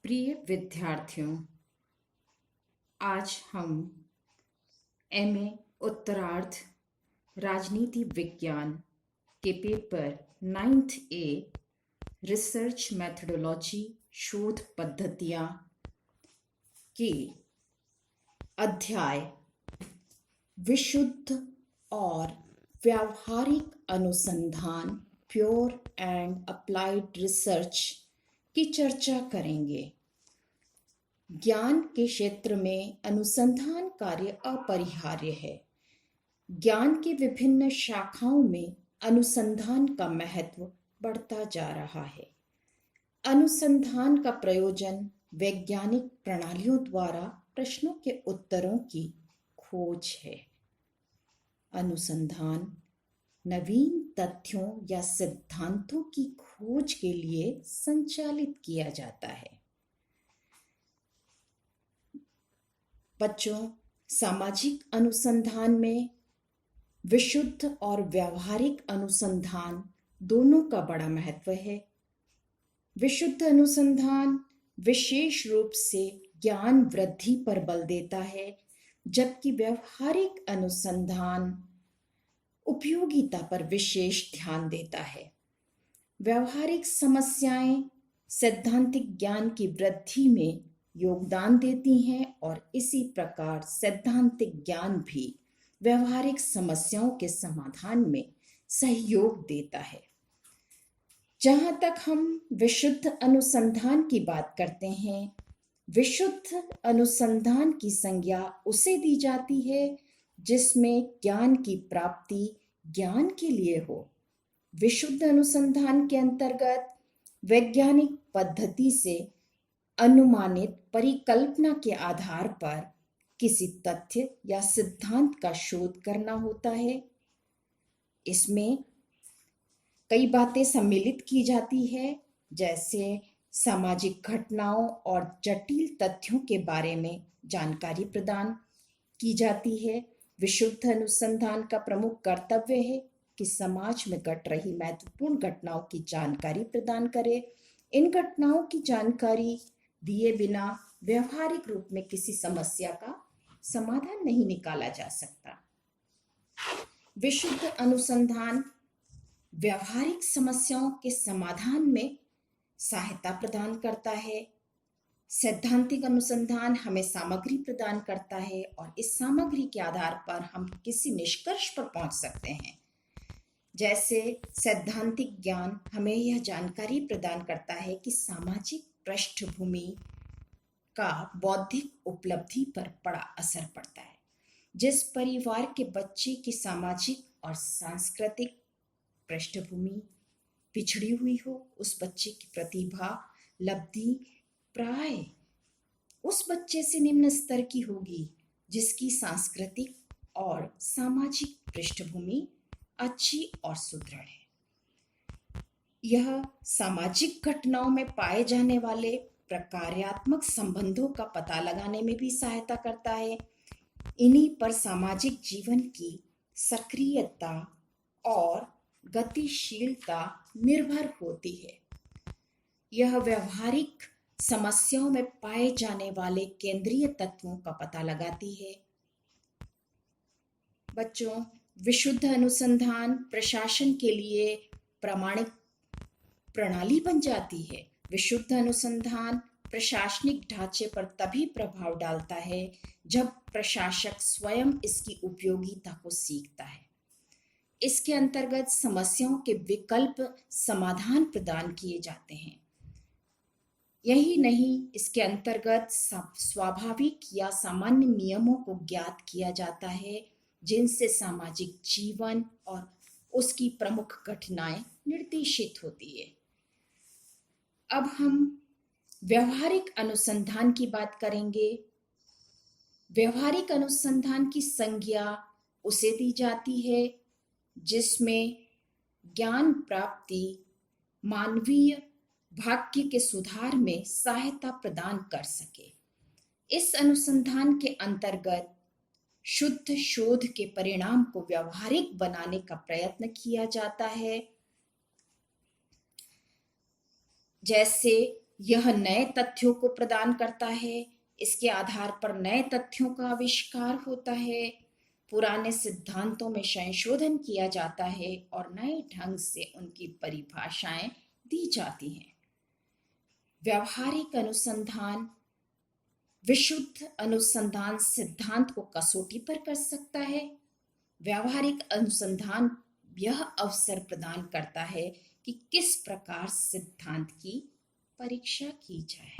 प्रिय विद्यार्थियों, आज हम एमए उत्तरार्ध राजनीति विज्ञान के paper 9th a research methodology शोध पद्धतियाँ के अध्याय विशुद्ध और व्यावहारिक अनुसंधान प्योर एंड अप्लाइड रिसर्च की चर्चा करेंगे। ज्ञान के क्षेत्र में अनुसंधान कार्य अपरिहार्य है। ज्ञान की विभिन्न शाखाओं में अनुसंधान का महत्व बढ़ता जा रहा है। अनुसंधान का प्रयोजन वैज्ञानिक प्रणालियों द्वारा प्रश्नों के उत्तरों की खोज है। अनुसंधान नवीन तथ्यों या सिद्धांतों की खोज के लिए संचालित किया जाता है। बच्चों, सामाजिक अनुसंधान में विशुद्ध और व्यावहारिक अनुसंधान दोनों का बड़ा महत्व है। विशुद्ध अनुसंधान विशेष रूप से ज्ञान वृद्धि पर बल देता है, जबकि व्यावहारिक अनुसंधान उपयोगिता पर विशेष ध्यान देता है। व्यावहारिक समस्याएं सैद्धांतिक ज्ञान की वृद्धि में योगदान देती हैं और इसी प्रकार सैद्धांतिक ज्ञान भी व्यावहारिक समस्याओं के समाधान में सहयोग देता है। जहाँ तक हम विशुद्ध अनुसंधान की बात करते हैं, विशुद्ध अनुसंधान की संज्ञा उसे दी जाती है जिसमें ज्ञान की प्राप्ति ज्ञान के लिए हो। विशुद्ध अनुसंधान के अंतर्गत वैज्ञानिक पद्धति से अनुमानित परिकल्पना के आधार पर किसी तथ्य या सिद्धांत का शोध करना होता है। इसमें कई बातें सम्मिलित की जाती है, जैसे सामाजिक घटनाओं और जटिल तथ्यों के बारे में जानकारी प्रदान की जाती है। विशुद्ध अनुसंधान का प्रमुख कर्तव्य है कि समाज में घट रही महत्वपूर्ण घटनाओं की जानकारी प्रदान करे। इन घटनाओं की जानकारी दिए बिना व्यवहारिक रूप में किसी समस्या का समाधान नहीं निकाला जा सकता। विशुद्ध अनुसंधान व्यवहारिक समस्याओं के समाधान में सहायता प्रदान करता है। सैद्धांतिक अनुसंधान हमें सामग्री प्रदान करता है और इस सामग्री के आधार पर हम किसी निष्कर्ष पर पहुंच सकते हैं। जैसे सैद्धांतिक ज्ञान हमें यह जानकारी प्रदान करता है कि सामाजिक पृष्ठभूमि का बौद्धिक उपलब्धि पर बड़ा असर पड़ता है। जिस परिवार के बच्चे की सामाजिक और सांस्कृतिक पृष्ठभूमि पिछड़ी हुई हो, उस बच्चे की प्रतिभा लब्धि प्राय उस बच्चे से निम्न स्तर की होगी जिसकी सांस्कृतिक और सामाजिक पृष्ठभूमि अच्छी और सुदृढ़ है। यह सामाजिक घटनाओं में पाए जाने वाले प्रकार्यात्मक संबंधों का पता लगाने में भी सहायता करता है। इन्हीं पर सामाजिक जीवन की सक्रियता और गतिशीलता निर्भर होती है। यह व्यवहारिक समस्याओं में पाए जाने वाले केंद्रीय तत्वों का पता लगाती है। बच्चों, विशुद्ध अनुसंधान प्रशासन के लिए प्रामाणिक प्रणाली बन जाती है। विशुद्ध अनुसंधान प्रशासनिक ढांचे पर तभी प्रभाव डालता है जब प्रशासक स्वयं इसकी उपयोगिता को सीखता है। इसके अंतर्गत समस्याओं के विकल्प समाधान प्रदान किए जाते हैं। यही नहीं, इसके अंतर्गत स्वाभाविक या सामान्य नियमों को ज्ञात किया जाता है जिनसे सामाजिक जीवन और उसकी प्रमुख घटनाएं निर्देशित होती है। अब हम व्यवहारिक अनुसंधान की बात करेंगे। व्यवहारिक अनुसंधान की संज्ञा उसे दी जाती है जिसमें ज्ञान प्राप्ति मानवीय भाग्य के सुधार में सहायता प्रदान कर सके। इस अनुसंधान के अंतर्गत शुद्ध शोध के परिणाम को व्यवहारिक बनाने का प्रयत्न किया जाता है। जैसे यह नए तथ्यों को प्रदान करता है। इसके आधार पर नए तथ्यों का आविष्कार होता है, पुराने सिद्धांतों में संशोधन किया जाता है और नए ढंग से उनकी परिभाषाएं दी जाती हैं। व्यावहारिक अनुसंधान विशुद्ध अनुसंधान सिद्धांत को कसौटी पर कर सकता है। व्यावहारिक अनुसंधान यह अवसर प्रदान करता है कि किस प्रकार सिद्धांत की परीक्षा की जाए।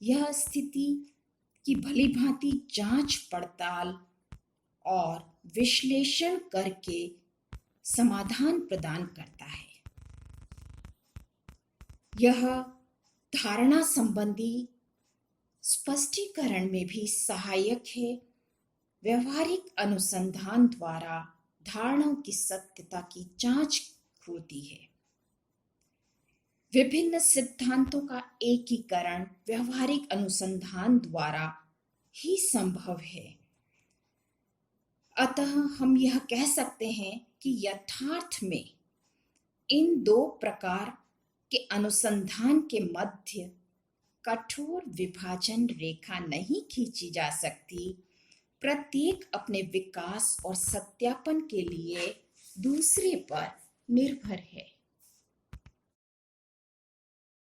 यह स्थिति की भली भांति जांच पड़ताल और विश्लेषण करके समाधान प्रदान करता है। यह धारणा संबंधी स्पष्टीकरण में भी सहायक है। व्यावहारिक अनुसंधान द्वारा धारणाओं की सत्यता की जांच होती है। विभिन्न सिद्धांतों का एकीकरण व्यावहारिक अनुसंधान द्वारा ही संभव है। अतः हम यह कह सकते हैं कि यथार्थ में इन दो प्रकार के अनुसंधान के मध्य कठोर विभाजन रेखा नहीं खींची जा सकती। प्रत्येक अपने विकास और सत्यापन के लिए दूसरे पर निर्भर है।